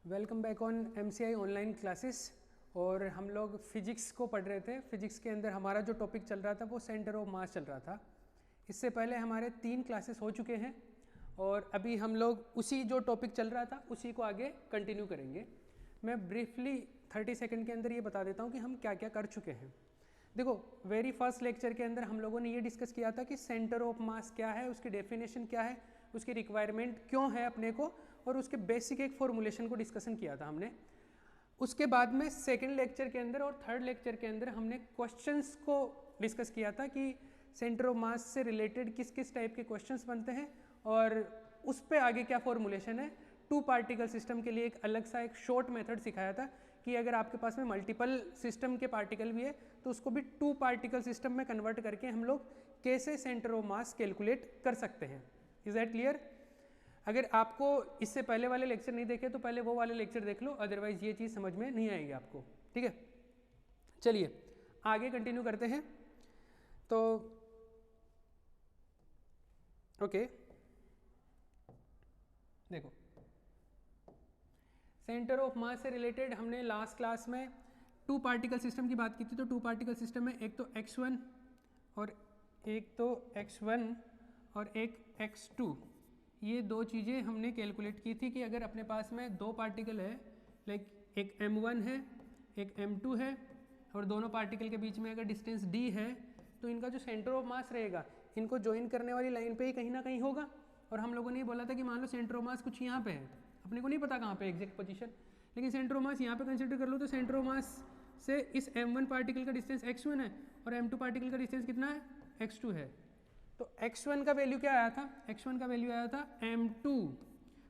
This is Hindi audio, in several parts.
Welcome back on MCI online classes. और हम लोग फिजिक्स को पढ़ रहे थे। फिजिक्स के अंदर हमारा जो टॉपिक चल रहा था वो सेंटर ऑफ मास चल रहा था। इससे पहले हमारे 3 क्लासेस हो चुके हैं और अभी हम लोग उसी जो टॉपिक चल रहा था उसी को आगे कंटिन्यू करेंगे। मैं ब्रीफली 30 सेकंड के अंदर ये बता देता हूँ कि हम क्या क्या कर चुके हैं। देखो, वेरी फर्स्ट लेक्चर के अंदर हम लोगों ने ये डिस्कस किया था कि सेंटर ऑफ मास क्या है, उसकी डेफिनेशन क्या है, उसकी रिक्वायरमेंट क्यों है अपने को, और उसके बेसिक एक फॉर्मूलेशन को डिस्कशन किया था हमने। उसके बाद में सेकंड लेक्चर के अंदर और थर्ड लेक्चर के अंदर हमने क्वेश्चंस को डिस्कस किया था कि सेंटर ऑफ मास से रिलेटेड किस किस टाइप के क्वेश्चंस बनते हैं और उस पर आगे क्या फॉर्मूलेशन है। 2 पार्टिकल सिस्टम के लिए एक अलग सा एक शॉर्ट मेथड सिखाया था कि अगर आपके पास में मल्टीपल सिस्टम के पार्टिकल भी है तो उसको भी 2 पार्टिकल सिस्टम में कन्वर्ट करके हम लोग कैसे सेंटर ऑफ मास कैलकुलेट कर सकते हैं। Is that clear? अगर आपको इससे पहले वाले लेक्चर नहीं देखे तो पहले वो वाले लेक्चर देख लो, अदरवाइज ये चीज़ समझ में नहीं आएगी आपको। ठीक है, चलिए आगे कंटिन्यू करते हैं। तो ओके, देखो सेंटर ऑफ मास से रिलेटेड हमने लास्ट क्लास में 2 पार्टिकल सिस्टम की बात की थी। तो 2 पार्टिकल सिस्टम में एक तो x1 और एक तो x1 और एक x2, ये 2 चीज़ें हमने कैलकुलेट की थी कि अगर अपने पास में 2 पार्टिकल है, लाइक एक m1 है एक m2 है और दोनों पार्टिकल के बीच में अगर डिस्टेंस d है तो इनका जो सेंटर ऑफ मास रहेगा इनको ज्वाइन करने वाली लाइन पे ही कहीं ना कहीं होगा। और हम लोगों ने ये बोला था कि मान लो सेंटर ऑफ मास कुछ यहाँ पे है, अपने को नहीं पता कहाँ पे एग्जैक्ट पोजीशन, लेकिन सेंटर ऑफ मास यहाँ पे कंसिडर कर लो तो सेंटर ऑफ मास से इस m1 पार्टिकल का डिस्टेंस x1 है और m2 पार्टिकल का डिस्टेंस कितना है, x2 है। तो x1 का वैल्यू क्या आया था, x1 का वैल्यू आया था m2,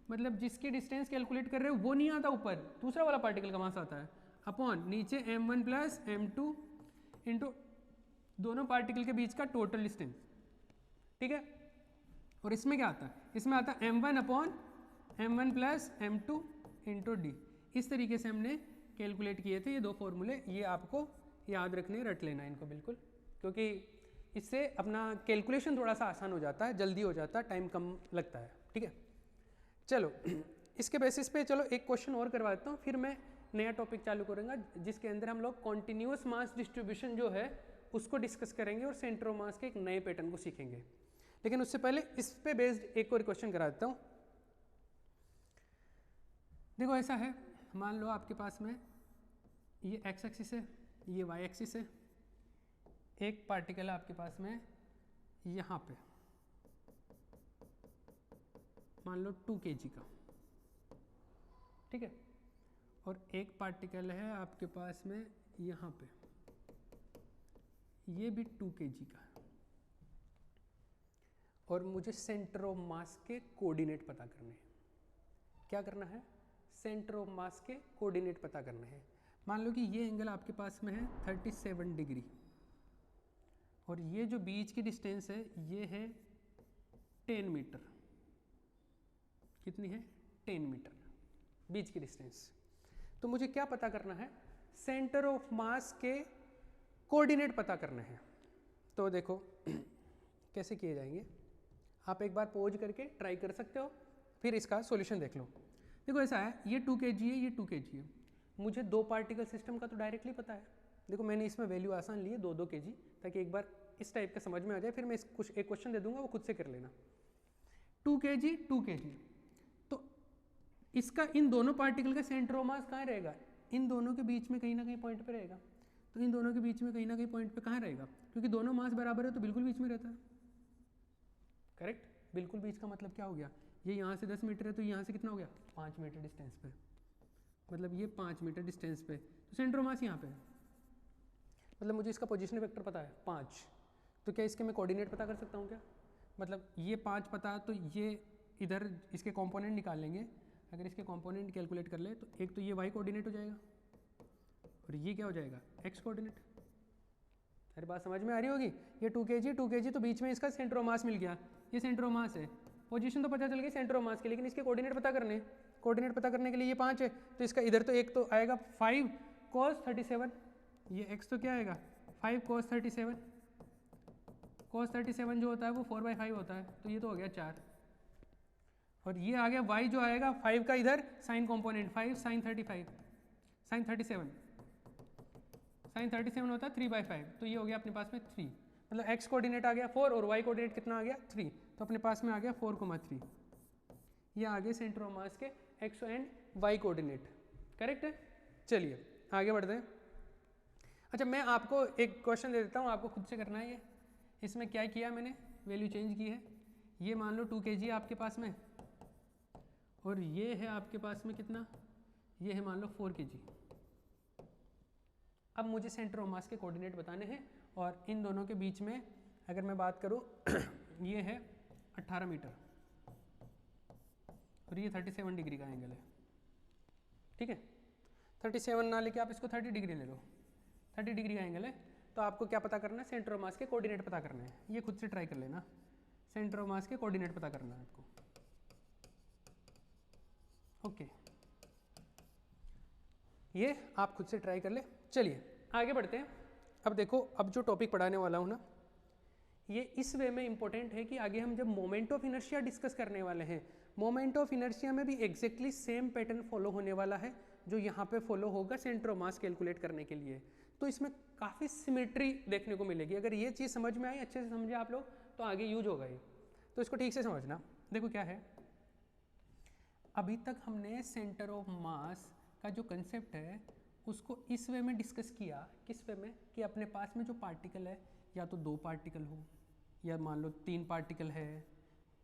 मतलब जिसकी डिस्टेंस कैलकुलेट कर रहे हो वो नहीं आता ऊपर, दूसरा वाला पार्टिकल का मास आता है, अपॉन नीचे m1 प्लस m2 इंटू दोनों पार्टिकल के बीच का टोटल डिस्टेंस। ठीक है, और इसमें क्या आता है, इसमें आता है m1 upon m1 plus m2 into D. इस तरीके से हमने कैलकुलेट किए थे ये 2 फॉर्मूले। ये आपको याद रखने, रट लेना इनको बिल्कुल, क्योंकि इससे अपना कैलकुलेशन थोड़ा सा आसान हो जाता है, जल्दी हो जाता है, टाइम कम लगता है। ठीक है, चलो इसके बेसिस पे चलो एक क्वेश्चन और करवा देता हूँ, फिर मैं नया टॉपिक चालू करूँगा जिसके अंदर हम लोग कॉन्टिन्यूस मास डिस्ट्रीब्यूशन जो है उसको डिस्कस करेंगे और सेंटर ऑफ मास के एक नए पैटर्न को सीखेंगे। लेकिन उससे पहले इस पे बेस्ड एक और क्वेश्चन करा देता हूँ। देखो ऐसा है, मान लो आपके पास में ये x एक्सिस है, ये y एक्सिस है, एक पार्टिकल है आपके पास में यहाँ पे, मान लो 2 kg का, ठीक है, और एक पार्टिकल है आपके पास में यहाँ पे, ये भी 2 kg का है, और मुझे सेंटर ऑफ मास के कोऑर्डिनेट पता करने हैं। क्या करना है, सेंटर ऑफ मास के कोऑर्डिनेट पता करने हैं। मान लो कि ये एंगल आपके पास में है 37 डिग्री और ये जो बीच की डिस्टेंस है ये है 10 मीटर। कितनी है, 10 मीटर बीच की डिस्टेंस। तो मुझे क्या पता करना है, सेंटर ऑफ मास के कोऑर्डिनेट पता करने हैं। तो देखो कैसे किए जाएंगे, आप एक बार पॉज करके ट्राई कर सकते हो, फिर इसका सॉल्यूशन देख लो। देखो ऐसा है, ये 2 kg है, ये 2 kg है, मुझे 2 पार्टिकल सिस्टम का तो डायरेक्टली पता है। देखो मैंने इसमें वैल्यू आसान ली है 2-2 kg, ताकि एक बार इस टाइप का समझ में आ जाए, फिर मैं कुछ एक क्वेश्चन दे दूंगा वो खुद से कर लेना। 2 kg 2 kg, तो इसका इन दोनों पार्टिकल का सेंटर ऑफ मास कहाँ रहेगा, इन दोनों के बीच में कहीं ना कहीं पॉइंट पे रहेगा। तो इन दोनों के बीच में कहीं ना कहीं पॉइंट पे कहाँ रहेगा, क्योंकि दोनों मास बराबर है तो बिल्कुल बीच में रहता है। करेक्ट, बिल्कुल बीच का मतलब क्या हो गया, ये यहाँ से 10 मीटर है तो यहाँ से कितना हो गया, 5 मीटर डिस्टेंस पे, मतलब ये 5 मीटर डिस्टेंस पे, तो सेंटर ऑफ मास यहाँ पे है, मतलब मुझे इसका पोजीशन वेक्टर पता है 5, तो क्या इसके मैं कोऑर्डिनेट पता कर सकता हूँ क्या, मतलब ये 5 पता है तो ये इधर इसके कंपोनेंट निकाल लेंगे। अगर इसके कंपोनेंट कैलकुलेट कर ले तो एक तो ये y कोऑर्डिनेट हो जाएगा और ये क्या हो जाएगा, x कोऑर्डिनेट। अरे बात समझ में आ रही होगी, ये 2 kg तो बीच में इसका सेंटर ऑफ मास मिल गया, ये सेंटर ऑफ मास है, पोजीशन तो पता चल गई सेंटर ऑफ मास की, लेकिन इसके कोऑर्डिनेट पता करने, कोऑर्डिनेट पता करने के लिए ये 5 है तो इसका इधर तो एक तो आएगा 5 cos 37, ये x तो क्या आएगा 5 cos 37, cos 37 जो होता है वो 4/5 होता है, तो ये तो हो गया 4, और ये आ गया y जो आएगा 5 का इधर sine component 5 sine 35 sine 37 sine 37 होता है 3/5, तो ये हो गया अपने पास में 3, मतलब x कोऑर्डिनेट आ गया 4 और y कोऑर्डिनेट कितना आ गया 3, तो अपने पास में आ गया 4,3। ये आ गए सेंटर ऑफ मास के x and y coordinate, correct है। चलिए आगे बढ़ते हैं। अच्छा मैं आपको एक क्वेश्चन दे देता हूँ, आपको खुद से करना है ये। इसमें क्या किया मैंने, वैल्यू चेंज की है। ये मान लो 2 kg आपके पास में, और ये है आपके पास में कितना, ये है मान लो 4 kg। अब मुझे सेंटर ऑफ मास के कोऑर्डिनेट बताने हैं, और इन दोनों के बीच में अगर मैं बात करूं ये है 18 मीटर और ये 37 डिग्री का एंगल है, ठीक है। 37 ना लेके आप इसको 30 डिग्री ले लो, 30 डिग्री का एंगल है। तो आपको क्या पता करना है, सेंटर ऑफ मास के कोऑर्डिनेट पता करना है। ये खुद से ट्राई कर लेना, सेंटर ऑफ मास के कोऑर्डिनेट पता करना है आपको, ओके। ये आप खुद से ट्राई कर ले। चलिए आगे बढ़ते हैं। अब देखो, अब जो टॉपिक पढ़ाने वाला हूँ ना, ये इस वे में इंपॉर्टेंट है कि आगे हम जब मोमेंट ऑफ इनर्शिया डिस्कस करने वाले हैं, मोमेंट ऑफ इनर्शिया में भी एग्जैक्टली सेम पैटर्न फॉलो होने वाला है जो यहाँ पे फॉलो होगा सेंटर ऑफ मास कैलकुलेट करने के लिए। तो इसमें काफ़ी सिमेट्री देखने को मिलेगी। अगर ये चीज़ समझ में आई, अच्छे से समझे आप लोग, तो आगे यूज होगा ये। तो इसको ठीक से समझना। देखो क्या है, अभी तक हमने सेंटर ऑफ मास का जो कंसेप्ट है उसको इस वे में डिस्कस किया। किस वे में, कि अपने पास में जो पार्टिकल है, या तो 2 पार्टिकल हो, या मान लो 3 पार्टिकल है,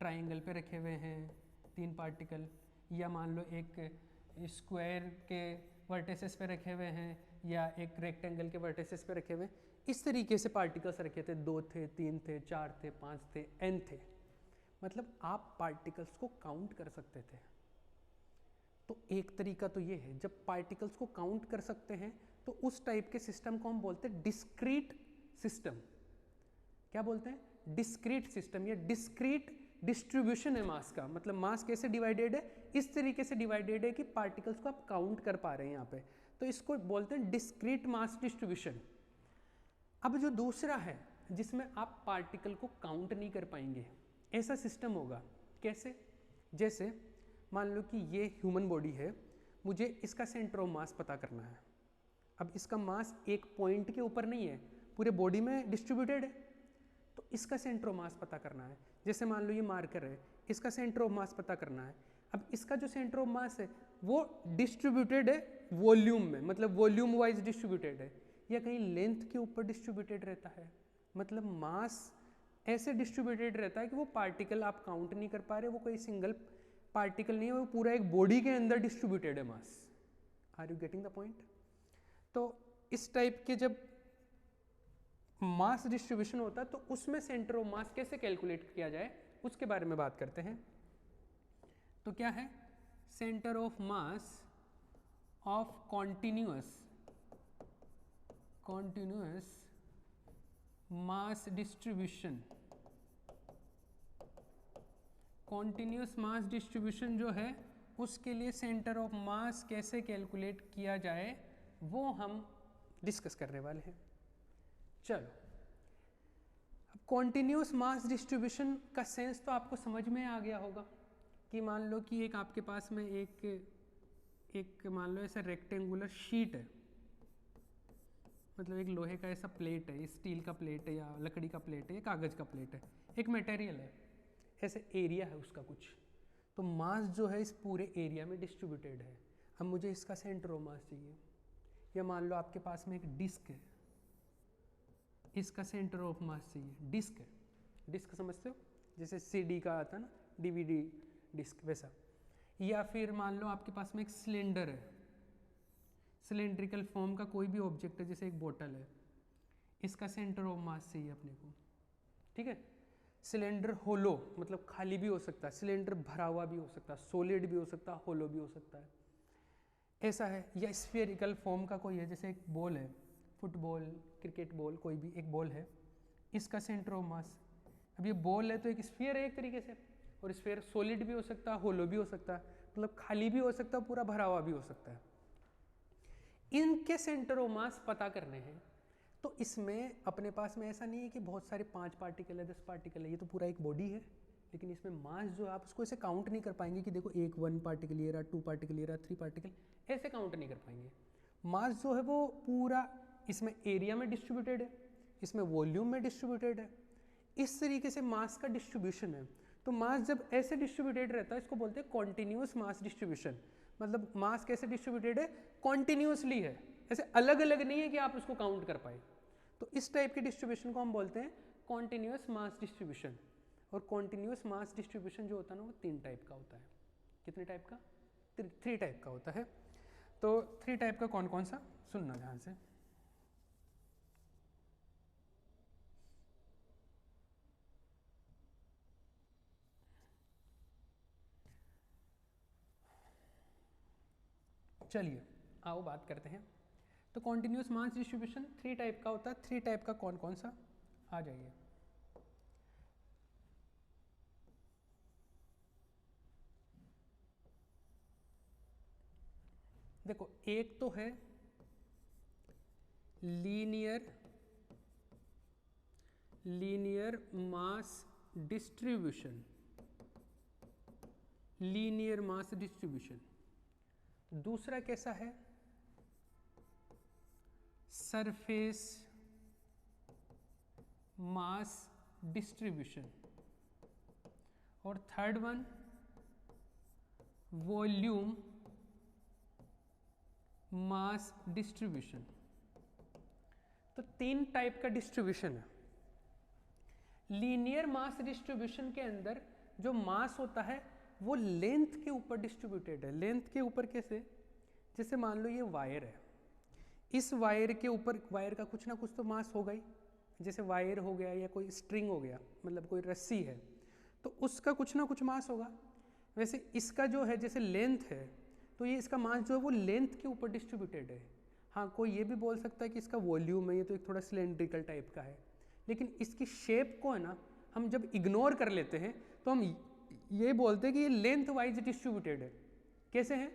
ट्राइंगल पे रखे हुए हैं 3 पार्टिकल, या मान लो एक स्क्वायर के वर्टिसेस पे रखे हुए हैं, या एक रेक्टेंगल के वर्टिसेस पे रखे हुए हैं। इस तरीके से पार्टिकल्स रखे थे, 2 थे, 3 थे, 4 थे, 5 थे, n थे। मतलब आप पार्टिकल्स को काउंट कर सकते थे। तो एक तरीका तो ये है, जब पार्टिकल्स को काउंट कर सकते हैं तो उस टाइप के सिस्टम को हम बोलते हैं डिस्क्रीट सिस्टम। क्या बोलते हैं, डिस्क्रीट सिस्टम, या डिस्क्रीट डिस्ट्रीब्यूशन है मास का। मतलब मास कैसे डिवाइडेड है, इस तरीके से डिवाइडेड है कि पार्टिकल्स को आप काउंट कर पा रहे हैं यहाँ पे, तो इसको बोलते हैं डिस्क्रीट मास डिस्ट्रीब्यूशन। अब जो दूसरा है जिसमें आप पार्टिकल को काउंट नहीं कर पाएंगे, ऐसा सिस्टम होगा। कैसे, जैसे मान लो कि ये ह्यूमन बॉडी है, मुझे इसका सेंटर ऑफ मास पता करना है। अब इसका मास एक पॉइंट के ऊपर नहीं है, पूरे बॉडी में डिस्ट्रीब्यूटेड है, तो इसका सेंटर ऑफ मास पता करना है। जैसे मान लो ये मार्कर है, इसका सेंटर ऑफ मास पता करना है। अब इसका जो सेंटर ऑफ मास है वो डिस्ट्रीब्यूटेड है वॉल्यूम में, मतलब वॉल्यूम वाइज डिस्ट्रीब्यूटेड है, या कहीं लेंथ के ऊपर डिस्ट्रीब्यूटेड रहता है। मतलब मास ऐसे डिस्ट्रीब्यूटेड रहता है कि वो पार्टिकल आप काउंट नहीं कर पा रहे, वो कोई सिंगल पार्टिकल नहीं है, वो पूरा एक बॉडी के अंदर डिस्ट्रीब्यूटेड है mass. Are you getting the point. तो इस टाइप के जब मास डिस्ट्रीब्यूशन होता है तो उसमें सेंटर ऑफ मास कैसे कैलकुलेट किया जाए उसके बारे में बात करते हैं। तो क्या है, centre of mass of continuous mass distribution. Continuous mass distribution जो है उसके लिए सेंटर ऑफ मास कैसे कैलकुलेट किया जाए वो हम डिस्कस करने वाले हैं। चलो, अब कॉन्टिन्यूअस मास डिस्ट्रीब्यूशन का सेंस तो आपको समझ में आ गया होगा कि मान लो कि एक आपके पास में एक मान लो ऐसा रेक्टेंगुलर शीट है, मतलब एक लोहे का ऐसा प्लेट है, स्टील का प्लेट है, या लकड़ी का प्लेट है, या कागज़ का प्लेट है, एक मटेरियल है, ऐसे एरिया है उसका कुछ, तो मास जो है इस पूरे एरिया में डिस्ट्रीब्यूटेड है। अब मुझे इसका सेंटर ऑफ मास चाहिए। या मान लो आपके पास में एक डिस्क है, इसका सेंटर ऑफ मास चाहिए। डिस्क है, डिस्क समझते हो, जैसे सीडी का आता है ना, डीवीडी डिस्क, वैसा। या फिर मान लो आपके पास में एक सिलेंडर है, सिलेंड्रिकल फॉर्म का कोई भी ऑब्जेक्ट है, जैसे एक बोतल है, इसका सेंटर ऑफ मास चाहिए अपने को, ठीक है। सिलेंडर होलो, मतलब खाली भी हो सकता है, सिलेंडर भरा हुआ भी हो सकता है, सॉलिड भी हो सकता है, होलो भी हो सकता है, ऐसा है। या स्फेरिकल फॉर्म का कोई है, जैसे एक बॉल है, फुटबॉल, क्रिकेट बॉल, कोई भी एक बॉल है, इसका सेंटर ऑफ मास। अब ये बॉल है तो एक स्फीयर है एक तरीके से, और स्फीयर सॉलिड भी हो सकता है, होलो भी हो सकता है, मतलब खाली भी हो सकता है, पूरा भरा हुआ भी हो सकता है। इनके सेंटर ऑफ मास पता करने हैं। तो इसमें अपने पास में ऐसा नहीं है कि बहुत सारे 5 पार्टिकल है, 10 पार्टिकल है, ये तो पूरा एक बॉडी है, लेकिन इसमें मास जो है आप उसको ऐसे काउंट नहीं कर पाएंगे कि देखो 1 पार्टिकल ये रहा, 2 पार्टिकल ये रहा, 3 पार्टिकल, ऐसे काउंट नहीं कर पाएंगे। मास जो है वो पूरा इसमें एरिया में डिस्ट्रीब्यूटेड है, इसमें वॉल्यूम में डिस्ट्रीब्यूटेड है, इस तरीके से मास का डिस्ट्रीब्यूशन है। तो मास जब ऐसे डिस्ट्रीब्यूटेड रहता है इसको बोलते हैं कॉन्टिन्यूस मास डिस्ट्रीब्यूशन। मतलब मास कैसे डिस्ट्रीब्यूटेड है, कॉन्टिन्यूसली है, ऐसे अलग अलग नहीं है कि आप उसको काउंट कर पाए। तो इस टाइप के डिस्ट्रीब्यूशन को हम बोलते हैं कॉन्टिन्यूस मास डिस्ट्रीब्यूशन। और कॉन्टिन्यूस मास डिस्ट्रीब्यूशन जो होता है ना वो 3 टाइप का होता है। कितने टाइप का? 3 टाइप का होता है। तो 3 टाइप का कौन कौन सा, सुनना ध्यान से। चलिए आओ बात करते हैं। तो कॉन्टिन्यूस मास डिस्ट्रीब्यूशन 3 टाइप का होता है। 3 टाइप का कौन कौन सा, आ जाइए। देखो एक तो है linear mass distribution, linear mass distribution. दूसरा कैसा है, सरफेस मास डिस्ट्रीब्यूशन। और third one volume mass distribution. तो 3 टाइप का डिस्ट्रीब्यूशन है। लीनियर मास डिस्ट्रीब्यूशन के अंदर जो मास होता है वो लेंथ के ऊपर डिस्ट्रीब्यूटेड है। लेंथ के ऊपर कैसे, जैसे मान लो ये वायर है, इस वायर के ऊपर वायर का कुछ ना कुछ तो मास होगा ही। जैसे वायर हो गया या कोई स्ट्रिंग हो गया, मतलब कोई रस्सी है तो उसका कुछ ना कुछ मास होगा। वैसे इसका जो है जैसे लेंथ है तो ये इसका मास जो है वो लेंथ के ऊपर डिस्ट्रीब्यूटेड है। हाँ कोई ये भी बोल सकता है कि इसका वॉल्यूम है, ये तो एक थोड़ा सिलेंड्रिकल टाइप का है, लेकिन इसकी शेप को है ना हम जब इग्नोर कर लेते हैं तो हम ये बोलते हैं कि ये लेंथ वाइज डिस्ट्रीब्यूटेड है। कैसे है,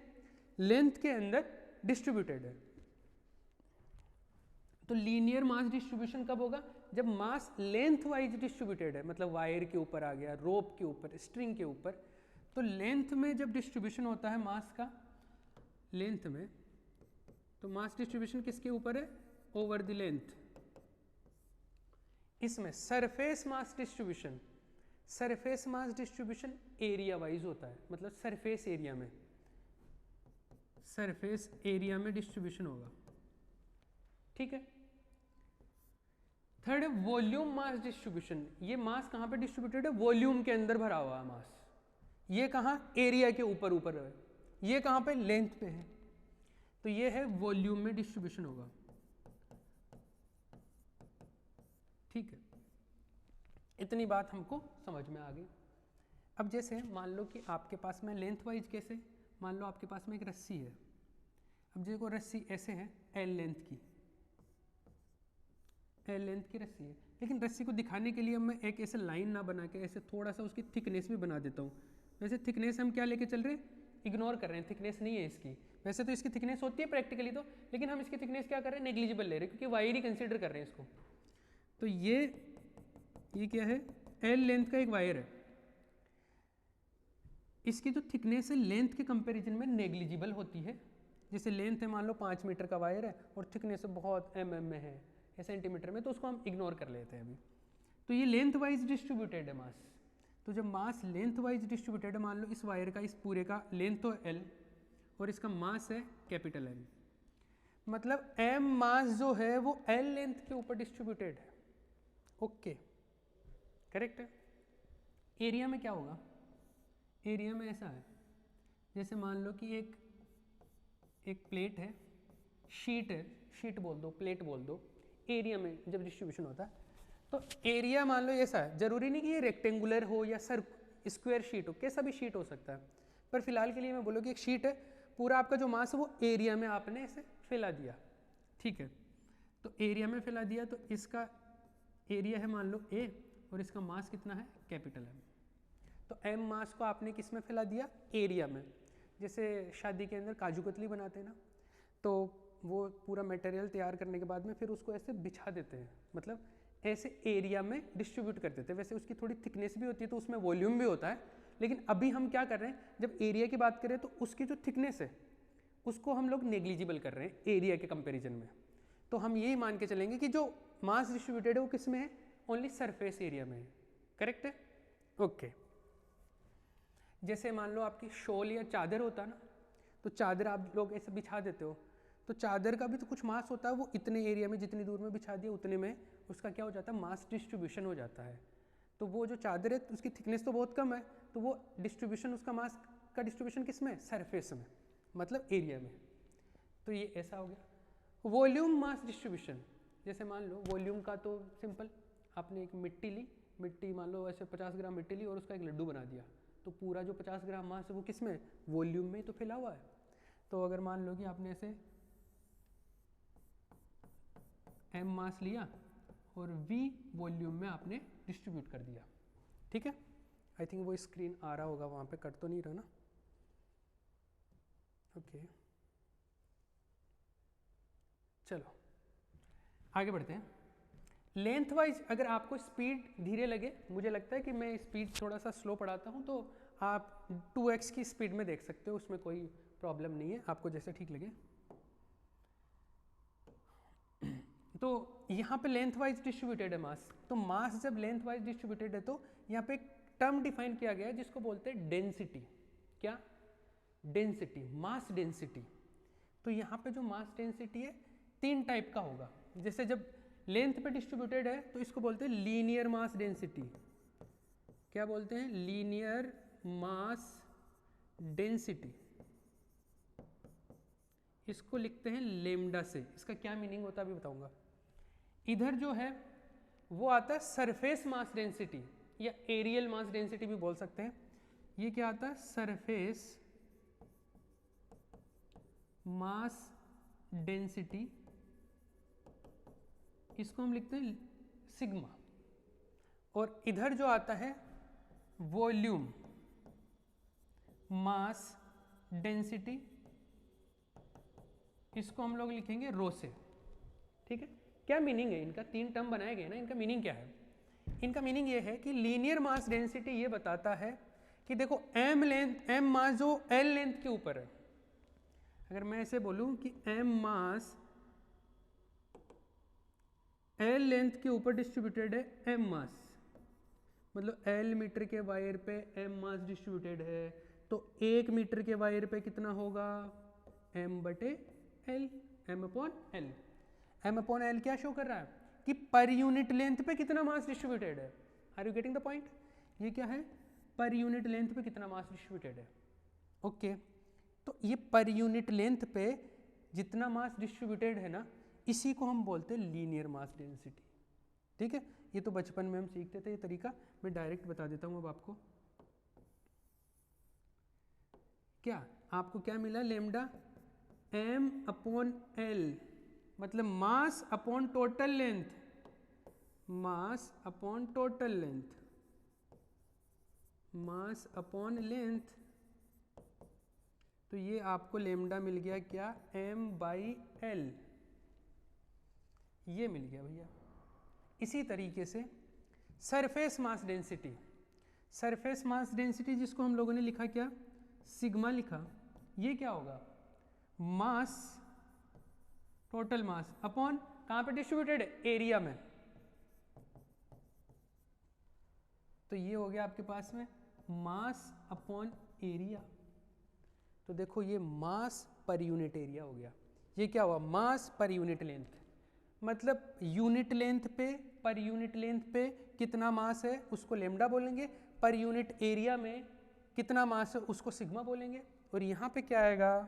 लेंथ के अंदर डिस्ट्रीब्यूटेड है। तो लीनियर मास डिस्ट्रीब्यूशन कब होगा, जब मास लेंथ वाइज डिस्ट्रीब्यूटेड है, मतलब वायर के ऊपर आ गया, रोप के ऊपर, स्ट्रिंग के ऊपर। तो लेंथ में जब डिस्ट्रीब्यूशन होता है मास का, लेंथ में, तो मास डिस्ट्रीब्यूशन किसके ऊपर है, ओवर द लेंथ। इसमें surface mass distribution, surface mass distribution area wise होता है, मतलब सरफेस एरिया में, सरफेस एरिया में डिस्ट्रीब्यूशन होगा। ठीक है। थर्ड है वॉल्यूम मास डिस्ट्रीब्यूशन। ये मास कहाँ पे डिस्ट्रीब्यूटेड है, वॉल्यूम के अंदर भरा हुआ है मास। ये कहाँ, एरिया के ऊपर ऊपर है, ये कहाँ पे, लेंथ पे है। तो ये है वॉल्यूम में डिस्ट्रीब्यूशन होगा। ठीक है, इतनी बात हमको समझ में आ गई। अब जैसे मान लो कि आपके पास में लेंथ वाइज कैसे, मान लो आपके पास में एक रस्सी है। अब देखो रस्सी ऐसे है, एल लेंथ की, एल लेंथ की रस्सी है, लेकिन रस्सी को दिखाने के लिए मैं एक ऐसे लाइन ना बना के ऐसे थोड़ा सा उसकी थिकनेस भी बना देता हूँ। वैसे थिकनेस हम क्या लेके चल रहे हैं, इग्नोर कर रहे हैं, थिकनेस नहीं है इसकी। वैसे तो इसकी थिकनेस होती है प्रैक्टिकली तो, लेकिन हम इसकी थिकनेस क्या कर रहे हैं, नेग्लिजिबल ले रहे हैं, क्योंकि वायर ही कंसिडर कर रहे हैं इसको। तो ये क्या है, एल लेंथ का एक वायर है। इसकी जो थिकनेस है लेंथ के कंपैरिजन में नेग्लिजिबल होती है। जैसे लेंथ है मान लो 5 मीटर का वायर है और थिकनेस बहुत में है या सेंटीमीटर में, तो उसको हम इग्नोर कर लेते हैं अभी। तो ये लेंथ वाइज डिस्ट्रीब्यूटेड है मास। तो जब मास लेंथ वाइज डिस्ट्रीब्यूटेड है, मान लो इस वायर का, इस पूरे का लेंथ तो एल और इसका मास है कैपिटल एम, मतलब एम मास जो है वो एल लेंथ के ऊपर डिस्ट्रीब्यूटेड है। ओके, करेक्ट है। एरिया में क्या होगा, एरिया में ऐसा है, जैसे मान लो कि एक प्लेट है, शीट है, शीट बोल दो, प्लेट बोल दो। एरिया में जब डिस्ट्रीब्यूशन होता है तो एरिया मान लो ऐसा है, जरूरी नहीं कि ये रेक्टेंगुलर हो या स्क्वायर शीट हो, कैसा भी शीट हो सकता है। पर फिलहाल के लिए मैं बोलूँ कि एक शीट है, पूरा आपका जो मास है वो एरिया में आपने इसे फैला दिया। ठीक है, तो एरिया में फैला दिया, तो इसका एरिया है मान लो ए और इसका मास कितना है, कैपिटल एम। तो एम मास को आपने किस में फैला दिया, एरिया में। जैसे शादी के अंदर काजू कतली बनाते हैं ना, तो वो पूरा मटेरियल तैयार करने के बाद में फिर उसको ऐसे बिछा देते हैं, मतलब ऐसे एरिया में डिस्ट्रीब्यूट कर देते हैं। वैसे उसकी थोड़ी थिकनेस भी होती है तो उसमें वॉल्यूम भी होता है, लेकिन अभी हम क्या कर रहे हैं, जब एरिया की बात करें तो उसकी जो थिकनेस है उसको हम लोग नेग्लिजिबल कर रहे हैं एरिया के कंपैरिजन में। तो हम यही मान के चलेंगे कि जो मास डिस्ट्रीब्यूटेड है वो किस में है, ओनली सरफेस एरिया में है। करेक्ट है? ओके। जैसे मान लो आपकी शॉल या चादर होता है ना, तो चादर आप लोग ऐसे बिछा देते हो, तो चादर का भी तो कुछ मास होता है, वो इतने एरिया में जितनी दूर में बिछा दिया उतने में उसका क्या हो जाता है, मास डिस्ट्रीब्यूशन हो जाता है। तो वो जो चादर है उसकी थिकनेस तो बहुत कम है, तो वो डिस्ट्रीब्यूशन, उसका मास का डिस्ट्रीब्यूशन किस में, सरफेस में, मतलब एरिया में। तो ये ऐसा हो गया। वॉल्यूम मास डिस्ट्रीब्यूशन, जैसे मान लो वॉल्यूम का तो सिंपल, आपने एक मिट्टी ली, मिट्टी मान लो ऐसे 50 ग्राम मिट्टी ली और उसका एक लड्डू बना दिया, तो पूरा जो 50 ग्राम मास है वो किस में, वॉल्यूम में ही तो फैला हुआ है। तो अगर मान लो कि आपने ऐसे m मास लिया और v वॉल्यूम में आपने डिस्ट्रीब्यूट कर दिया, ठीक है। आई थिंक वो स्क्रीन आ रहा होगा, वहाँ पे कट तो नहीं रहा ना, ओके। चलो आगे बढ़ते हैं। लेंथ वाइज अगर आपको स्पीड धीरे लगे, मुझे लगता है कि मैं स्पीड थोड़ा सा स्लो पढ़ाता हूँ, तो आप 2x की स्पीड में देख सकते हो, उसमें कोई प्रॉब्लम नहीं है, आपको जैसे ठीक लगे। तो यहाँ पे लेंथ वाइज डिस्ट्रीब्यूटेड है मास, तो मास जब लेंथ वाइज डिस्ट्रीब्यूटेड है तो यहाँ पे एक टर्म डिफाइन किया गया है जिसको बोलते हैं डेंसिटी। क्या? Density, mass density. तो यहाँ पे जो मास डेंसिटी है 3 टाइप का होगा। जैसे जब लेंथ पे डिस्ट्रीब्यूटेड है तो इसको बोलते हैं लीनियर मास डेंसिटी। क्या बोलते हैं? Linear mass density. इसको लिखते हैं लेमडा से। इसका क्या मीनिंग होता है अभी बताऊंगा। इधर जो है वो आता है सरफेस मास डेंसिटी या एरियल मास डेंसिटी भी बोल सकते हैं। ये क्या आता है? सरफेस मास डेंसिटी, इसको हम लिखते हैं सिग्मा। और इधर जो आता है वॉल्यूम मास डेंसिटी, इसको हम लोग लिखेंगे रो से, ठीक है। क्या मीनिंग है इनका? 3 टर्म बनाए गए ना, इनका मीनिंग क्या है? इनका मीनिंग ये है कि लीनियर मास डेंसिटी ये बताता है कि देखो m लेंथ, m मास जो l लेंथ के ऊपर है, अगर मैं ऐसे बोलूं कि m मास l लेंथ के ऊपर डिस्ट्रीब्यूटेड है, m मास मतलब l मीटर के वायर पे m मास डिस्ट्रीब्यूटेड है, तो 1 मीटर के वायर पे कितना होगा? m बटे l, m upon l। m upon l क्या शो कर रहा है कि पर यूनिट लेंथ पे कितना मास डिस्ट्रीब्यूटेड है। Are you getting the point? ये क्या है? पर यूनिट लेंथ पे कितना मास डिस्ट्रीब्यूटेड है। ओके, तो ये पर यूनिट लेंथ पे जितना मास डिस्ट्रीब्यूटेड है ना, इसी को हम बोलते हैं लीनियर मास डेंसिटी, ठीक है। ये तो बचपन में हम सीखते थे ये तरीका, मैं डायरेक्ट बता देता हूँ अब आपको। क्या आपको क्या मिला? लेमडा m अपॉन l, मतलब mass upon total length, mass upon total length, mass upon length. तो ये आपको लेमडा मिल गया क्या? m बाई l, ये मिल गया भैया। इसी तरीके से surface mass density, surface mass density जिसको हम लोगों ने लिखा क्या? सिग्मा लिखा। ये क्या होगा? मास, टोटल मास अपॉन कहाँ पे डिस्ट्रीब्यूटेड है? एरिया में। तो ये हो गया आपके पास में मास अपॉन एरिया। तो देखो ये मास पर यूनिट एरिया हो गया। ये क्या हुआ? मास पर यूनिट लेंथ, मतलब यूनिट लेंथ पे, पर यूनिट लेंथ पे कितना मास है उसको लेमडा बोलेंगे, पर यूनिट एरिया में कितना मास है उसको सिग्मा बोलेंगे। और यहाँ पे क्या आएगा?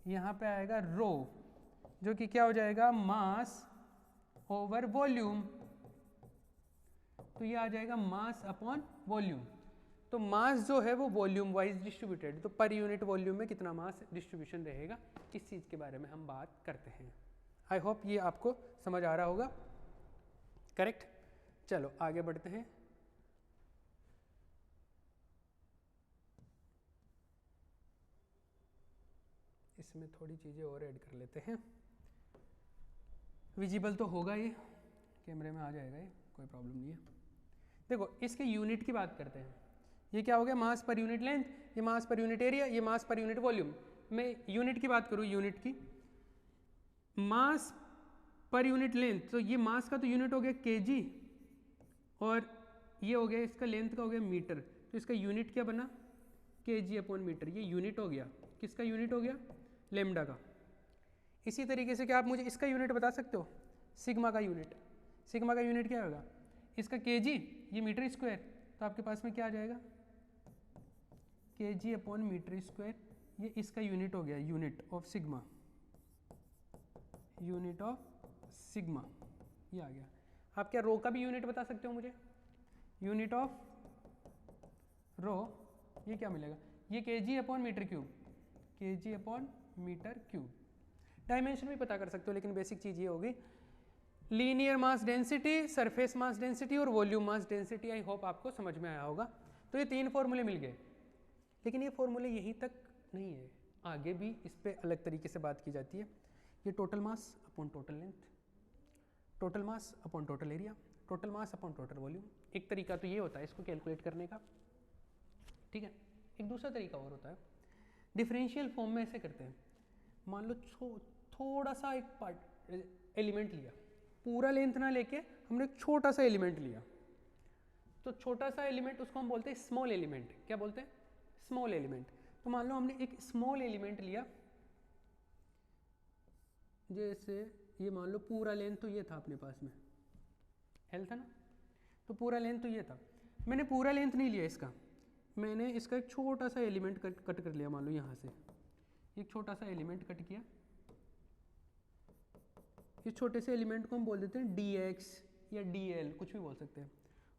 यहाँ पे आएगा रो, जो कि क्या हो जाएगा? मास ओवर वॉल्यूम। तो ये आ जाएगा मास अपॉन वॉल्यूम। तो मास जो है वो वॉल्यूम वाइज डिस्ट्रीब्यूटेड, तो पर यूनिट वॉल्यूम में कितना मास डिस्ट्रीब्यूशन रहेगा, इस चीज़ के बारे में हम बात करते हैं। आई होप ये आपको समझ आ रहा होगा। करेक्ट? चलो आगे बढ़ते हैं। इसमें थोड़ी चीज़ें और ऐड कर लेते हैं। विजिबल तो होगा ये, कैमरे में आ जाएगा ये, कोई प्रॉब्लम नहीं है। देखो इसके यूनिट की बात करते हैं। ये क्या हो गया, मास पर यूनिट लेंथ, ये मास पर यूनिट एरिया, ये मास पर यूनिट वॉल्यूम। मैं यूनिट की बात करूँ, यूनिट की, मास पर यूनिट लेंथ, तो ये मास का तो यूनिट हो गया केजी, और ये हो गया इसका लेंथ का हो गया मीटर, तो इसका यूनिट क्या बना, केजी अपॉन मीटर। ये यूनिट हो गया, किसका यूनिट हो गया, लेमडा का। इसी तरीके से क्या आप मुझे इसका यूनिट बता सकते हो, सिग्मा का यूनिट। सिग्मा का यूनिट क्या होगा, इसका केजी, ये मीटर स्क्वायर, तो आपके पास में क्या आ जाएगा, केजी अपॉन मीटर स्क्वायर। ये इसका यूनिट हो गया, unit of sigma, unit of sigma, ये आ गया। आप क्या रो का भी यूनिट बता सकते हो मुझे, यूनिट ऑफ रो, ये क्या मिलेगा, ये KG upon metre cube, KG upon metre cube. Dimension भी पता कर सकते हो, लेकिन बेसिक चीज़ ये होगी, linear mass density, surface mass density और volume mass density. I hope आपको समझ में आया होगा। तो ये 3 फॉर्मूले मिल गए, लेकिन ये फॉर्मूले यहीं तक नहीं है, आगे भी इस पर अलग तरीके से बात की जाती है। ये total mass upon total length, total mass upon total area, total mass upon total volume. एक तरीका तो ये होता है इसको कैलकुलेट करने का, ठीक है। एक दूसरा तरीका और होता है, डिफरेंशियल फॉर्म में ऐसे करते हैं। मान लो थोड़ा सा एक पार्ट एलिमेंट लिया, पूरा लेंथ ना लेके हमने एक छोटा सा एलिमेंट लिया, तो छोटा सा एलिमेंट उसको हम बोलते हैं स्मॉल एलिमेंट। क्या बोलते हैं, स्मॉल एलिमेंट। तो मान लो हमने एक स्मॉल एलिमेंट लिया, जैसे ये मान लो पूरा लेंथ तो ये था अपने पास में, एल था ना, तो पूरा लेंथ तो ये था। मैंने पूरा लेंथ नहीं लिया इसका, मैंने इसका एक छोटा सा एलिमेंट कट कर लिया। मान लो यहाँ से एक छोटा सा एलिमेंट कट किया, इस छोटे से एलिमेंट को हम बोल देते हैं dx या dl, कुछ भी बोल सकते हैं।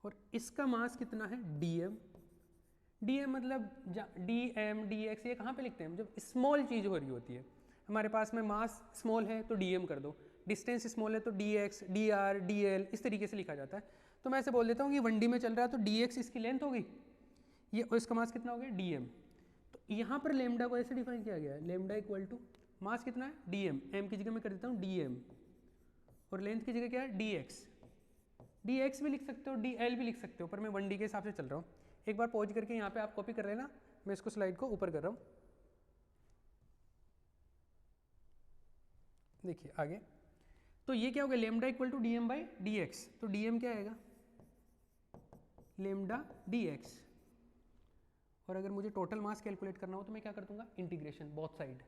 और इसका मास कितना है, dm। dm मतलब dm dx, ये कहाँ पे लिखते हैं, जब स्मॉल चीज़ हो रही होती है। हमारे पास में मास स्मॉल है तो dm कर दो, डिस्टेंस स्मॉल है तो dx dr dl, इस तरीके से लिखा जाता है। तो मैं ऐसे बोल देता हूँ कि 1D में चल रहा है तो dx इसकी लेंथ हो गई, ये और इसका मास कितना हो गया, dm। तो यहाँ पर लेमडा को ऐसे डिफाइन किया गया है, लेमडा इक्वल टू मास कितना है, dm, m की जगह मैं कर देता हूँ dm, और लेंथ की जगह क्या है, dx। dx भी लिख सकते हो, dl भी लिख सकते हो, पर मैं 1D के हिसाब से चल रहा हूँ। एक बार पॉज करके यहाँ पे आप कॉपी कर लेना, मैं इसको स्लाइड को ऊपर कर रहा हूँ। देखिए आगे, तो ये क्या हो गया, lambda equal to dm by dx। तो dm क्या आएगा, लेमडा dx। और अगर मुझे टोटल मास कैलकुलेट करना हो तो मैं क्या कर दूंगा, इंटीग्रेशन बोथ साइड।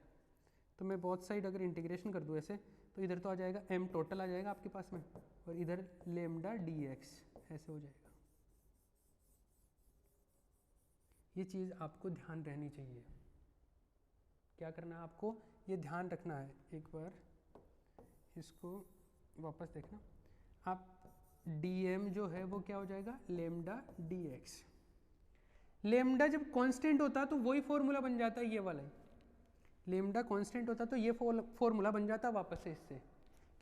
तो मैं बोथ साइड अगर इंटीग्रेशन कर दूँ ऐसे, तो इधर तो आ जाएगा m टोटल आ जाएगा आपके पास में, और इधर लेमडा dx ऐसे हो जाएगा। ये चीज़ आपको ध्यान रहनी चाहिए। क्या करना है आपको, ये ध्यान रखना है। एक बार इसको वापस देखना आप, dm जो है वो क्या हो जाएगा, लेमडा dx। लेमडा जब कांस्टेंट होता है तो वही फॉर्मूला बन जाता है, ये वाला ही। लेमडा कांस्टेंट होता तो ये फॉर्मूला बन जाता वापस से इससे।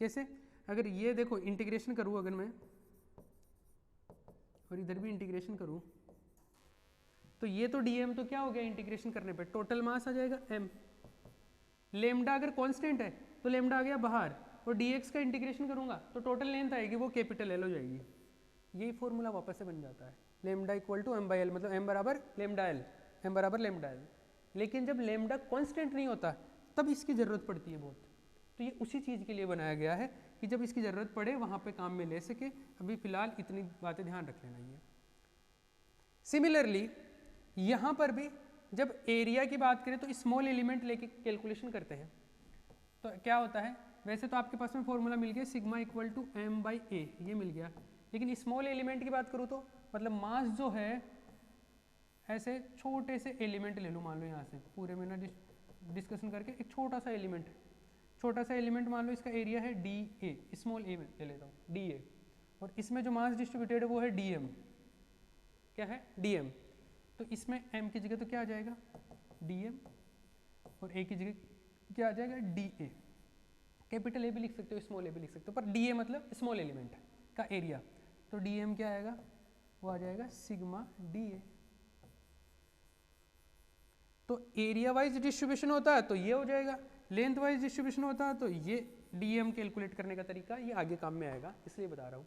कैसे, अगर ये देखो इंटीग्रेशन करूँ अगर मैं, और इधर भी इंटीग्रेशन करूँ, तो ये तो dm तो क्या हो गया, इंटीग्रेशन करने पे टोटल मास आ जाएगा m। लेमडा अगर कांस्टेंट है तो लेमडा आ गया बाहर, और dx का इंटीग्रेशन करूँगा तो टोटल लेंथ आएगी वो कैपिटल L हो जाएगी। यही फॉर्मूला वापस से बन जाता है, lambda equal to m by L, मतलब m बराबर लेमडा एल, m बराबर लेमडा एल। लेकिन जब लेमडा कांस्टेंट नहीं होता तब इसकी ज़रूरत पड़ती है बहुत। तो ये उसी चीज़ के लिए बनाया गया है कि जब इसकी ज़रूरत पड़े वहाँ पे काम में ले सके। अभी फ़िलहाल इतनी बातें ध्यान रख लेना ये। सिमिलरली यहाँ पर भी जब एरिया की बात करें तो स्मॉल एलिमेंट लेके कैलकुलेशन करते हैं, तो क्या होता है, वैसे तो आपके पास में फॉर्मूला मिल गया sigma equal to m by a, ये मिल गया। लेकिन स्मॉल एलिमेंट की बात करूँ तो मतलब मास जो है, ऐसे छोटे से एलिमेंट ले लूँ, मान लो यहाँ से पूरे में ना डिस्कशन करके एक छोटा सा एलिमेंट मान लो इसका एरिया है डी ए, स्मॉल ए में ले लेता हूँ डी ए, और इसमें जो मास डिस्ट्रीब्यूटेड है वो है डी एम। क्या है, डी एम। तो इसमें m की जगह तो क्या आ जाएगा, डी एम, और a की जगह क्या आ जाएगा, डी ए। कैपिटल ए भी लिख सकते हो, स्मॉल ए भी लिख सकते हो, पर डी ए मतलब स्मॉल एलिमेंट का एरिया। तो डी एम क्या आएगा, वो आ जाएगा सिग्मा डी ए। तो एरिया वाइज डिस्ट्रीब्यूशन होता है तो ये हो जाएगा, लेंथ वाइज डिस्ट्रीब्यूशन होता है तो ये डीएम कैलकुलेट करने का तरीका ये आगे काम में आएगा, इसलिए बता रहा हूँ।